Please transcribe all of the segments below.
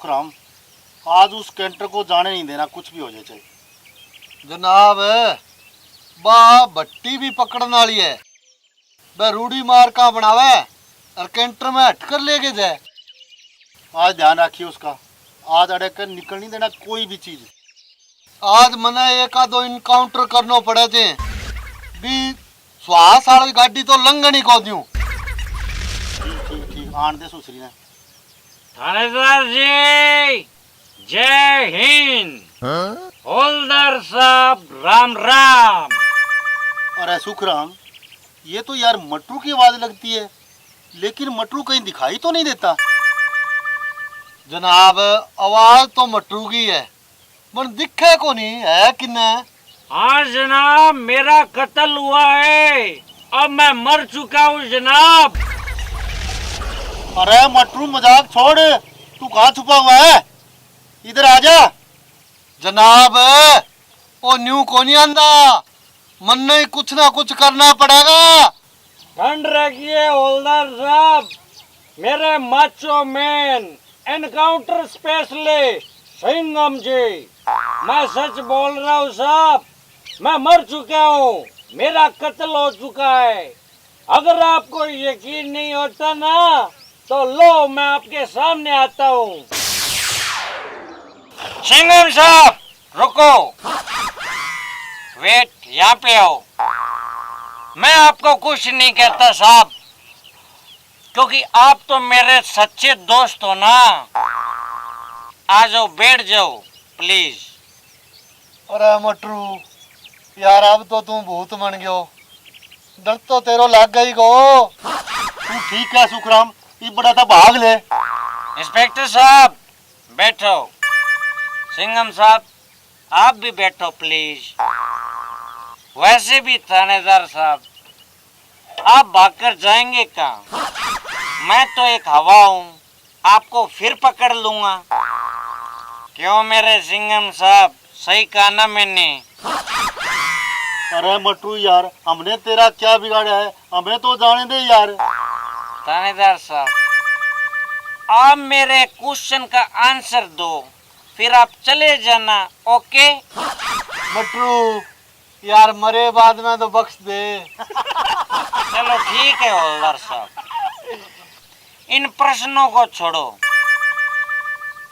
सुखराम, आज उस कैंटर को जाने नहीं देना, कुछ भी हो जाए चाहे। जनाब बा भट्टी भी पकड़ने वाली है, वह रूढ़ी मार का बनावे और कैंटर में हट कर लेके जाए। आज ध्यान रखिए उसका, आज अड़क कर निकल नहीं देना कोई भी चीज। आज मने एक आधो इनकाउंटर करनो पड़े थे भी, श्वास वाली गाड़ी तो लंघन ही को दूं। ठीक ठीक आन दे सुसरी ने। थानेदार जी जय हिंद। हवलदार साहब राम राम। अरे सुखराम, ये तो यार मटरू की आवाज लगती है, लेकिन मटरू कहीं दिखाई तो नहीं देता। जनाब आवाज तो मटरू की है, पर दिखे को नहीं है किन्ने। हाँ जनाब, मेरा कत्ल हुआ है, अब मैं मर चुका हूँ जनाब। अरे मटरू मजाक छोड़, तू कहाँ छुपा हुआ है? इधर आजा। जनाब वो न्यू को नहीं आंदा, मन नहीं कुछ ना कुछ करना पड़ेगा। ठंड रखिए हवलदार साहब, मेरे macho man encounter specialist Singham ji, मैं सच बोल रहा हूँ साहब, मैं मर चुका हूँ, मेरा कत्ल हो चुका है। अगर आपको यकीन नहीं होता ना तो लो मैं आपके सामने आता हूँ। सिंघम साहब रुको, वेट, यहाँ पे आओ। मैं आपको कुछ नहीं कहता साहब, क्योंकि आप तो मेरे सच्चे दोस्त हो ना। आ जाओ, बैठ जाओ प्लीज। अरे मटरू यार, अब तो तू भूत बन गयो, डर तो तेरो लग गई गो। तू ठीक है सुखराम, ये बड़ा था भाग ले। इंस्पेक्टर साहब बैठो। सिंघम साहब आप भी बैठो प्लीज। वैसे भी थानेदार साहब, आप भागकर जाएंगे कहाँ? मैं तो एक हवा हूँ, आपको फिर पकड़ लूंगा। क्यों मेरे सिंघम साहब, सही कहा ना मैंने? अरे मटरू यार, हमने तेरा क्या बिगाड़ा है, हमें तो जाने दे यार। थानेदार साहब, आप मेरे क्वेश्चन का आंसर दो, फिर आप चले जाना। ओके मटरू यार, मरे बाद में तो बख्श दे। चलो ठीक है हवलदार साहब, इन प्रश्नों को छोड़ो।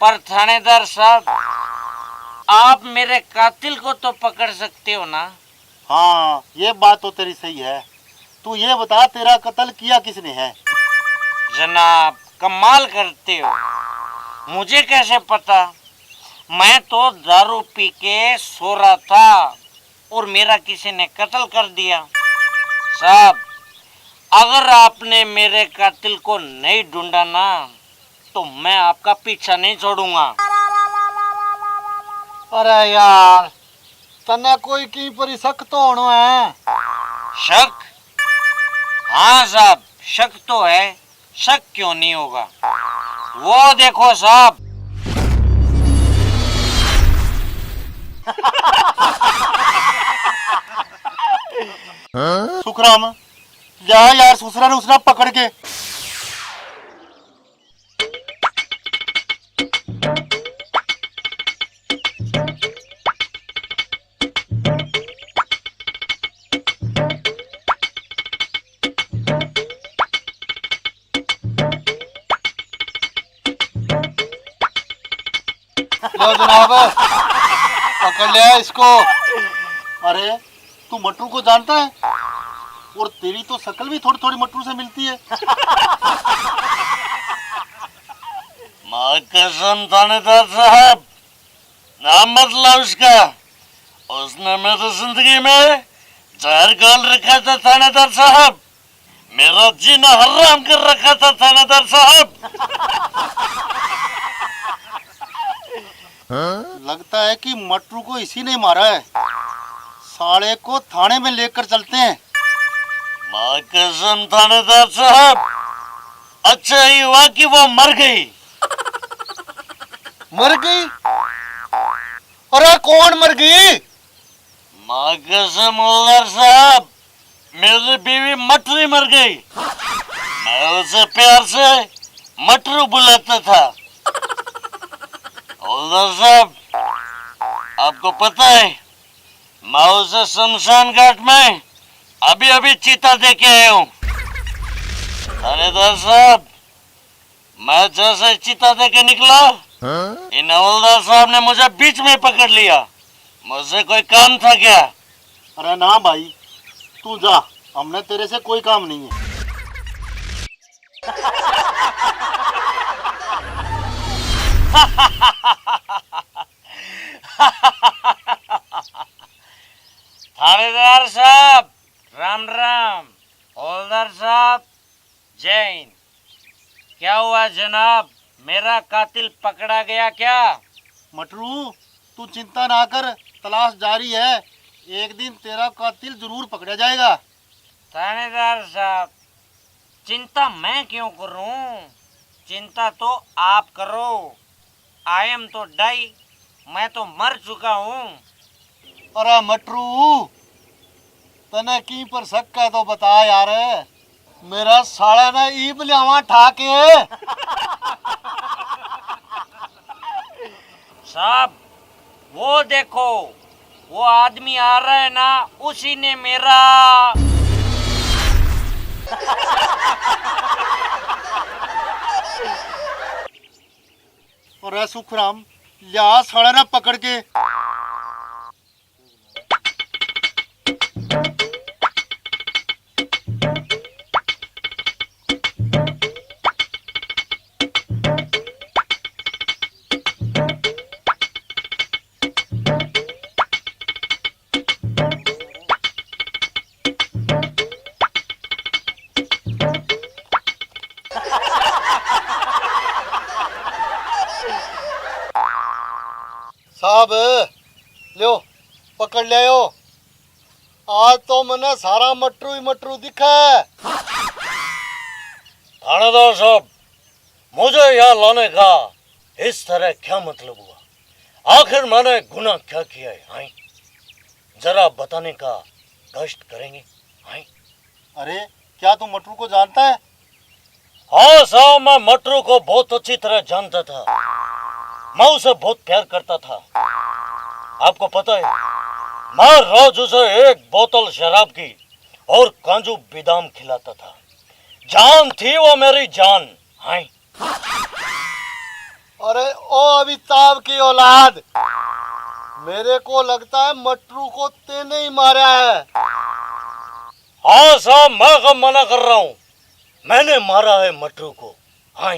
पर थानेदार साहब, आप मेरे कातिल को तो पकड़ सकते हो ना? हाँ ये बात तो तेरी सही है। तू ये बता, तेरा कत्ल किया किसने है? जनाब कमाल करते हो, मुझे कैसे पता? मैं तो दारू पी के सो रहा था और मेरा किसी ने कत्ल कर दिया। साहब अगर आपने मेरे कातिल को नहीं ढूंढा ना तो मैं आपका पीछा नहीं छोड़ूंगा। अरे यार, तने कोई की पर शक तो होना है। शक? हाँ साहब शक तो है, शक क्यों नहीं होगा। वो देखो साहब। सुखराम जा यार, सुसरा ने उसने पकड़ के। लो जनाब, पकड़ लिया इसको। अरे तू मटरू को जानता है? और तेरी तो शक्ल भी थोड़ी थोड़ी मटरू से मिलती है। माँ कसम थानेदार साहब, नाम मतलब उसका, उसने मेरी जिंदगी में जहर घोल रखा था थानेदार साहब, मेरा जीना हराम कर रखा था थानेदार साहब। लगता है कि मटरू को इसी ने मारा है। साले को थाने में लेकर चलते हैं। माँ कसम थानेदार साहब, अच्छा ही हुआ कि वो मर गई। मर गई? अरे कौन मर गई? माँ कसम हवलदार साहब, मेरी बीवी मटरू मर गई। मैं उसे प्यार से मटरू बुलाता था। हवलदार साहब, आपको पता है मैं उसे शमशान घाट में अभी अभी चीता दे के आया हूँ। थानेदार साहब, मैं जैसे चीता दे के निकला, इन हवलदार साहब ने मुझे बीच में पकड़ लिया। मुझसे कोई काम था क्या? अरे ना भाई, तू जा, हमने तेरे से कोई काम नहीं है। थानेदार साहब, राम राम। हवलदार साहब, जय हिंद। क्या हुआ जनाब, मेरा कातिल पकड़ा गया क्या? मटरू, तू चिंता ना कर, तलाश जारी है। एक दिन तेरा कातिल जरूर पकड़ा जाएगा। थानेदार साहब, चिंता मैं क्यों करूं? चिंता तो आप करो। आई एम तो डाई, मैं तो मर चुका हूं। अरे मटरू, तने की पर शक है तो बता यार। मेरा साला ने ईब लियावा ठाके। साहब, वो देखो, वो आदमी आ रहा है ना, उसी ने मेरा और सुखराम, लिया साड़ा ना पकड़ के। साहब, लो पकड़ लियो। आज तो मने सारा मटरू ही मटरू दिखा है। थानेदार साहब, मुझे यहाँ लाने का इस तरह क्या मतलब हुआ? आखिर मैंने गुनाह क्या किया है? हाँ, जरा बताने का कष्ट करेंगे? हाँ? अरे क्या तू मटरू को जानता है? हाँ साहब, मैं मटरू को बहुत अच्छी तरह जानता था। मैं उसे बहुत प्यार करता था। आपको पता है, मैं रोज उसे एक बोतल शराब की और काजू बादाम खिलाता था। जान थी वो मेरी जान। हाँ? अरे ओ अमिताभ की औलाद, मेरे को लगता है मटरू को तेने ही मारा है। हाँ साहब, मैं कब मना कर रहा हूँ, मैंने मारा है मटरू को। हाँ?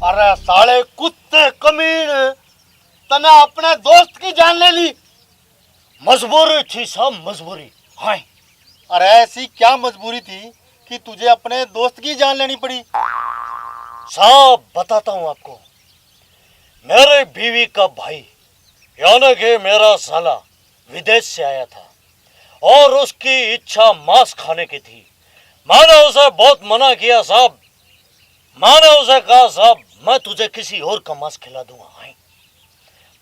अरे साले कुत्ते कमीन, तने अपने दोस्त की जान ले ली। मजबूरी थी साहब, मजबूरी। हाँ? अरे ऐसी क्या मजबूरी थी कि तुझे अपने दोस्त की जान लेनी पड़ी? साहब बताता हूँ आपको। मेरे बीवी का भाई, यानी कि मेरा साला, विदेश से आया था और उसकी इच्छा मांस खाने की थी। मैंने उसे बहुत मना किया साहब। मैंने उसे कहा, साहब मैं तुझे किसी और का मांस खिला दूंगा। हाँ?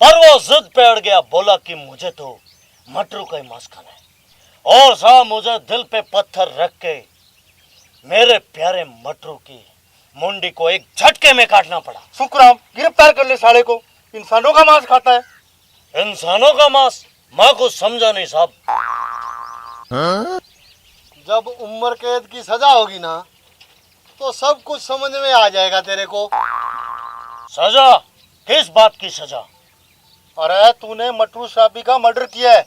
पर वो जिद पे अड़ गया, बोला कि मुझे तो मटरू का ही मांस खाना है। और साहब मुझे दिल पे पत्थर रख के मेरे प्यारे मटरू की मुंडी को एक झटके में काटना पड़ा। सुखराम, गिरफ्तार कर ले साले को, इंसानों का मांस खाता है। इंसानों का मांस? मैं कुछ समझा नहीं साहब। जब उम्र कैद की सजा होगी ना, तो सब कुछ समझ में आ जाएगा तेरे को। सजा? किस बात की सजा? अरे तूने मटरू साहबी का मर्डर किया है।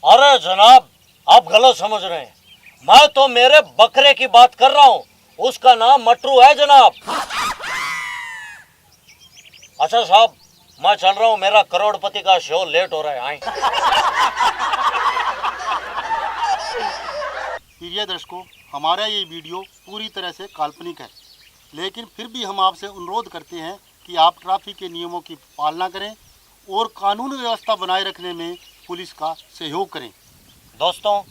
अरे जनाब, आप गलत समझ रहे हैं। मैं तो मेरे बकरे की बात कर रहा हूँ, उसका नाम मटरू है जनाब। अच्छा साहब, मैं चल रहा हूँ, मेरा करोड़पति का शो लेट हो रहा है। आए। प्रिय दर्शकों, हमारा ये वीडियो पूरी तरह से काल्पनिक है, लेकिन फिर भी हम आपसे अनुरोध करते हैं कि आप ट्रैफिक के नियमों की पालना करें और कानून व्यवस्था बनाए रखने में पुलिस का सहयोग करें। दोस्तों,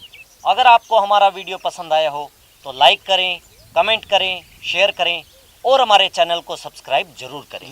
अगर आपको हमारा वीडियो पसंद आया हो तो लाइक करें, कमेंट करें, शेयर करें और हमारे चैनल को सब्सक्राइब जरूर करें।